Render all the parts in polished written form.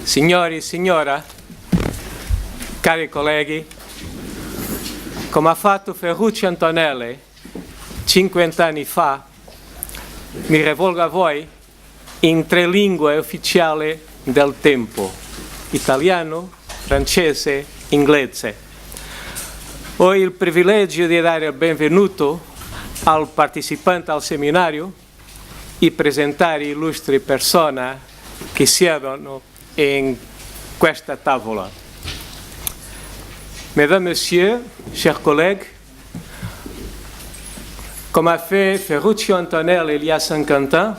Signori e signora, cari colleghi, come ha fatto Ferruccio Antonelli 50 anni fa, mi rivolgo a voi in 3 lingue ufficiali del tempo: italiano, francese, inglese. Ho il privilegio di dare il benvenuto al partecipante al seminario e presentare illustri persone che siedono in questa tavola. Mesdames, Messieurs, chers collègues, comme a fait Ferruccio Antonelli il y a 50 ans,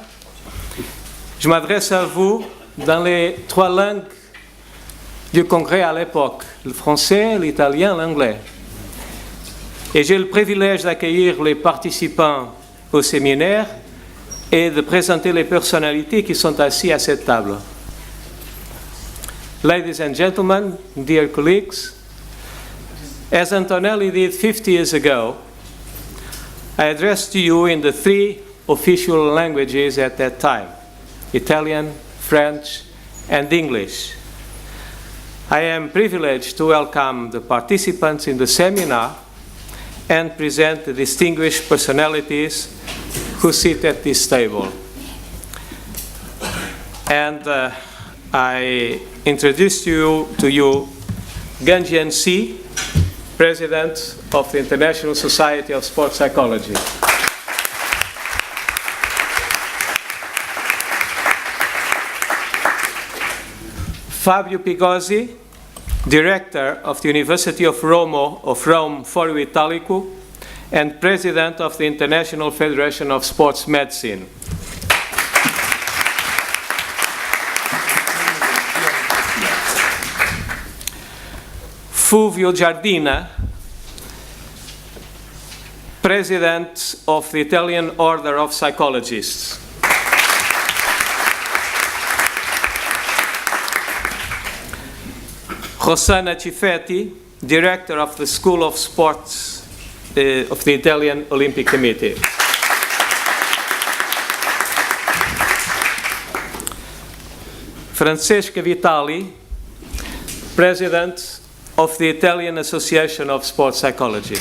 je m'adresse à vous dans les 3 langues du congrès à l'époque, le français, l'italien, l'anglais. Et j'ai le privilège d'accueillir les participants au séminaire et de présenter les personnalités qui sont assises à cette table. Ladies and gentlemen, dear colleagues, as Antonelli did 50 years ago, I addressed to you in the 3 official languages at that time: Italian, French, and English. I am privileged to welcome the participants in the seminar and present the distinguished personalities who sit at this table. And I introduce to you Ganjian Si, President of the International Society of Sports Psychology. Fabio Pigosi, Director of the University of Rome Foro Italico and President of the International Federation of Sports Medicine. Fulvio Giardina, President of the Italian Order of Psychologists. Rossana Cifetti, Director of the School of Sports of the Italian Olympic Committee. Francesca Vitali, President of the Italian Association of Sports Psychology.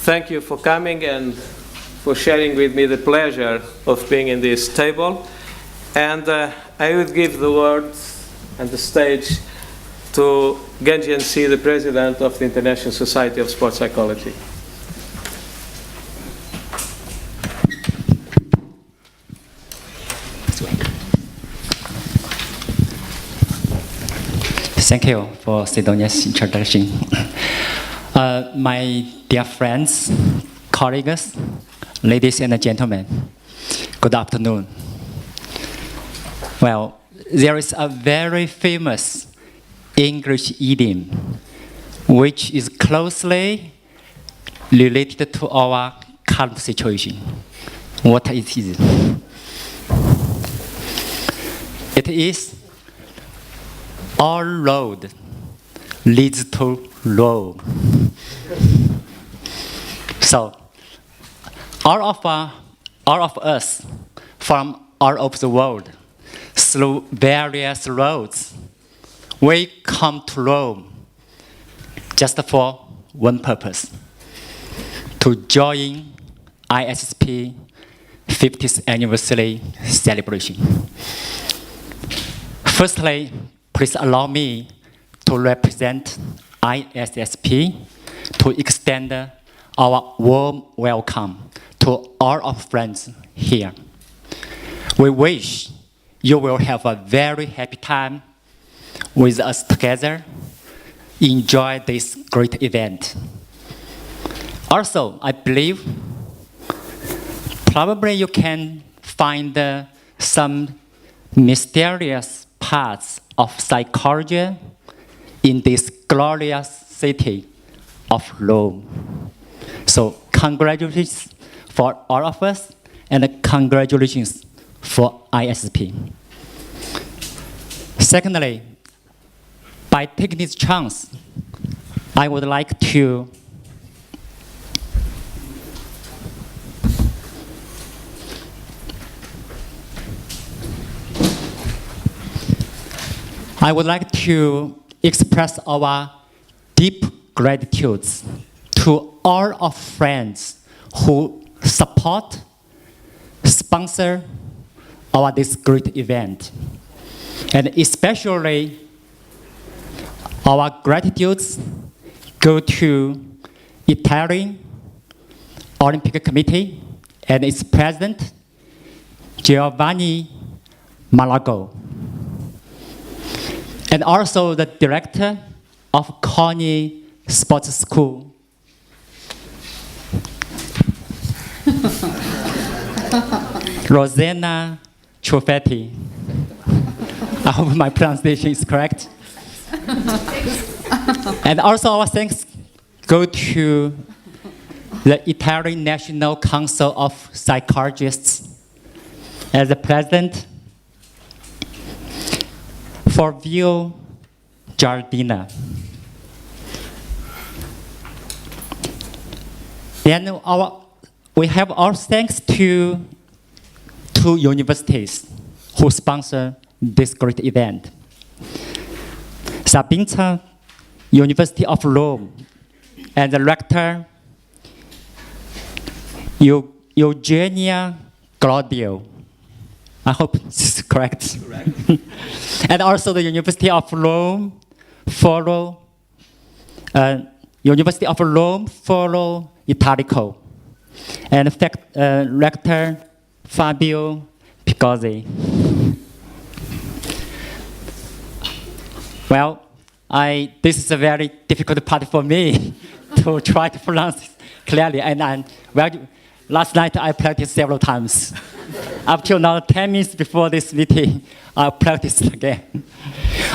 Thank you for coming and for sharing with me the pleasure of being in this table. And I would give the word and the stage to Ganjian Si, the President of the International Society of Sports Psychology. Thank you for Sidonia's introduction. My dear friends, colleagues, ladies and gentlemen, good afternoon. Well, there is a very famous English idiom which is closely related to our current situation. What it is? It is all road leads to Rome. So, all of us from all over the world, through various roads, we come to Rome just for one purpose: to join ISSP 50th anniversary celebration. Firstly, please allow me to represent ISSP to extend our warm welcome to all our friends here. We wish you will have a very happy time with us together. Enjoy this great event. Also, I believe probably you can find some mysterious parts of psychology in this glorious city of Rome. So congratulations for all of us, and congratulations for ISSP. Secondly, by taking this chance, I would like to I would like to express our deep gratitude to all our friends who support, sponsor this great event. And especially our gratitude go to Italian Olympic Committee and its president, Giovanni Malago. And also the director of Corny Sports School. Rosanna Ciuffetti. I hope my pronunciation is correct. And also our thanks go to the Italian National Council of Psychologists as the president, Fulvio Giardina. Then we have our thanks to two universities who sponsor this great event. Sapienza University of Rome and the rector Eugenia Claudio. I hope this is correct. And also the University of Rome, University of Rome, Foro Italico, and rector Fabio Pigozzi. Well, this is a very difficult part for me to try to pronounce it clearly. And last night I practiced several times. Up till now, 10 minutes before this meeting, I practiced again.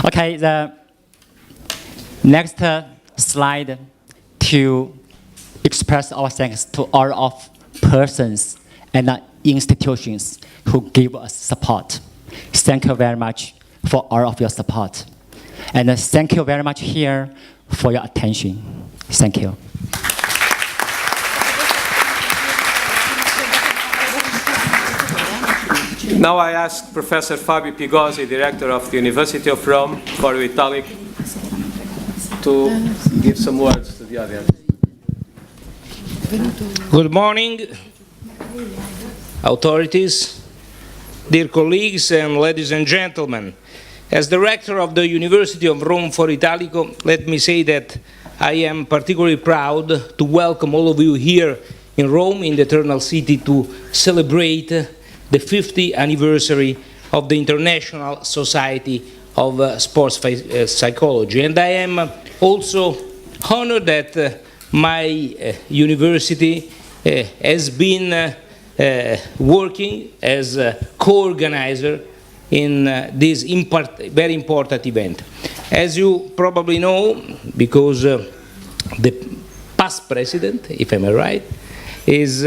Okay, the next slide to express our thanks to all of persons and institutions who give us support. Thank you very much for all of your support. And thank you very much here for your attention. Thank you. Now I ask Professor Fabio Pigozzi, Director of the University of Rome, Foro Italic, to give some words to the audience. Good morning, authorities, dear colleagues, and ladies and gentlemen. As Director of the University of Rome Foro Italico, let me say that I am particularly proud to welcome all of you here in Rome, in the Eternal City, to celebrate the 50th anniversary of the International Society of Sports Psychology. And I am also honored that my university has been working as a co-organizer in this very important event. As you probably know, because the past president, if I'm right, is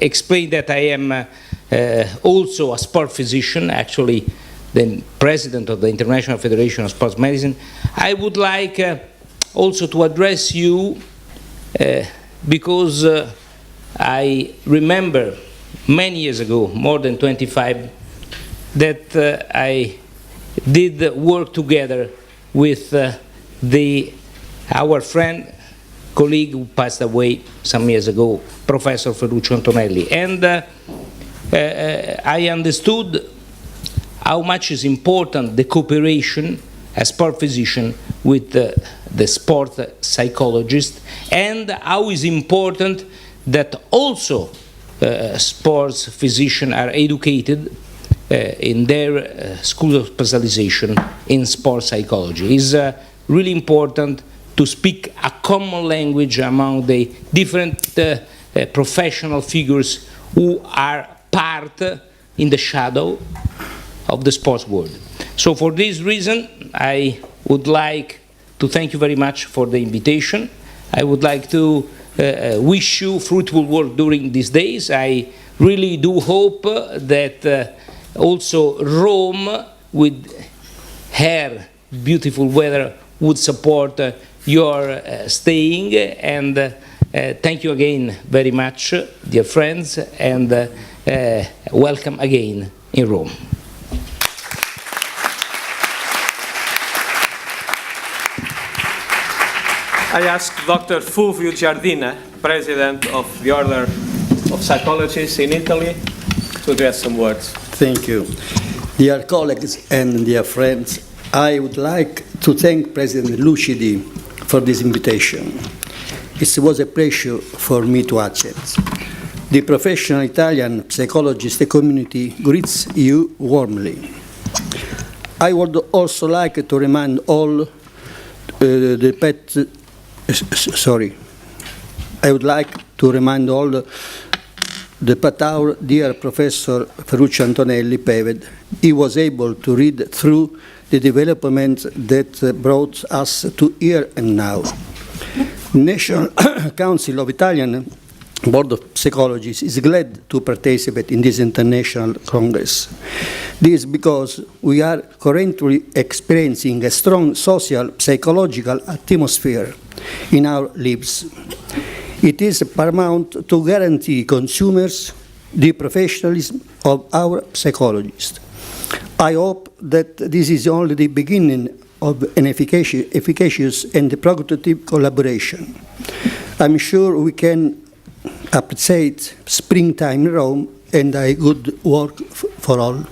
explained that I am also a sport physician, actually the president of the International Federation of Sports Medicine. I would like also to address you because I remember many years ago, more than 25, that I did work together with our friend, colleague who passed away some years ago, Professor Ferruccio Antonelli. And I understood how much is important the cooperation as sport physician with the sport psychologist, and how is important that also sports physicians are educated in their school of specialization in sports psychology. It's really important to speak a common language among the different professional figures who are part in the shadow of the sports world. So for this reason, I would like to thank you very much for the invitation. I would like to wish you fruitful work during these days. I really do hope that also Rome, with her beautiful weather, would support your staying. And thank you again very much, dear friends, and welcome again in Rome. I ask Dr. Fulvio Giardina, President of the Order of Psychologists in Italy, to address some words. Thank you. Dear colleagues and dear friends, I would like to thank President Lucidi for this invitation. It was a pleasure for me to accept. The professional Italian psychologist community greets you warmly. I would also like to remind all that our dear Professor Ferruccio Antonelli, PEVED, he was able to read through the developments that brought us to here and now. National Council of Italian Board of Psychologists is glad to participate in this international congress. This is because we are currently experiencing a strong social, psychological atmosphere in our lives. It is paramount to guarantee consumers the professionalism of our psychologists. I hope that this is only the beginning of an efficacious and productive collaboration. I'm sure we can appreciate springtime in Rome, and a good work for all.